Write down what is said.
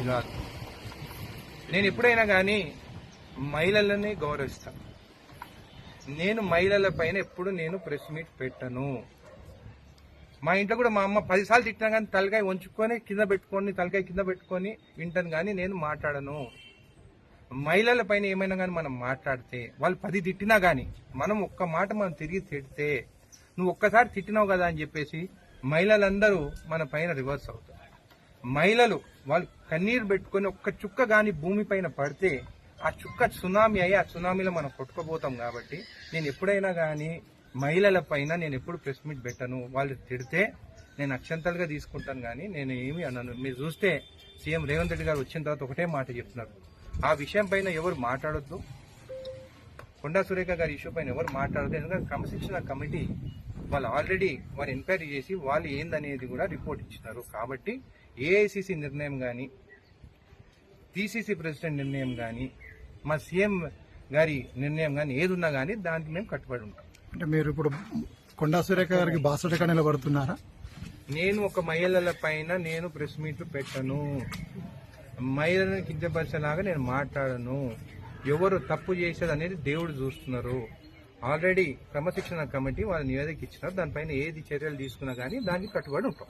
మంచిది కాదు. నేను ఎప్పుడైనా కానీ మహిళలని గౌరవిస్తాను. నేను మహిళల పైన ఎప్పుడు నేను ప్రెస్ మీట్ పెట్టను. మా ఇంట్లో కూడా మా అమ్మ 10 సార్లు తిట్టినా కానీ తలకాయ వంచుకొని తలకాయ కింద పెట్టుకొని వింటాను, కానీ నేను మాట్లాడను. మహిళల పైన ఏమైనా కానీ మనం మాట్లాడితే వాళ్ళు 10 తిట్టినా కానీ మనం ఒక్క మాట మనం తిరిగి తిడితే, నువ్వు ఒక్కసారి తిట్టినావు కదా అని చెప్పేసి మహిళలందరూ మన పైన రివర్స్ అవుతారు. మహిళలు వాళ్ళు కన్నీరు పెట్టుకొని ఒక్క చుక్క కానీ భూమి పైన పడితే ఆ చుక్క సునామీ అయ్యి ఆ సునామీలో మనం కొట్టుకుపోతాం. కాబట్టి నేను ఎప్పుడైనా కానీ మహిళల పైన నేను ఎప్పుడు ప్రెస్ మీట్ పెట్టను. వాళ్ళు తిడితే నేను అక్షంతలుగా తీసుకుంటాను, కానీ నేను ఏమి అన్నాను. మీరు చూస్తే సీఎం రేవంత్ రెడ్డి గారు వచ్చిన తర్వాత ఒకటే మాట చెప్తున్నారు, ఆ విషయం పైన ఎవరు మాట్లాడొద్దు, కొండా సురేఖ గారి ఇష్యూ పైన ఎవరు మాట్లాడద్దు. ఎందుకంటే క్రమశిక్షణ కమిటీ వాళ్ళు ఆల్రెడీ వారు ఎంక్వైరీ చేసి వాళ్ళు ఏందనేది కూడా రిపోర్ట్ ఇచ్చినారు. కాబట్టి ఏఐసిసి నిర్ణయం కానీ పిసిసి ప్రెసిడెంట్ నిర్ణయం కానీ మా సీఎం గారి నిర్ణయం కానీ ఏది ఉన్నా కానీ దానికి మేము కట్టుబడి ఉంటాం. అంటే మీరు ఇప్పుడు కొండా సురేఖ గారికి బాసటగా నిలబడుతున్నారా? నేను ఒక మహిళల పైన నేను ప్రెస్ మీట్లు పెట్టను, మహిళలను కించపరిచేలాగా నేను మాట్లాడను. ఎవరు తప్పు చేసేది అనేది దేవుడు చూస్తున్నారు. ఆల్రెడీ క్రమశిక్షణ కమిటీ వాళ్ళ నివేదిక ఇచ్చినారు. దానిపైన ఏది చర్యలు తీసుకున్నా కానీ దానికి కట్టుబడి ఉంటాం.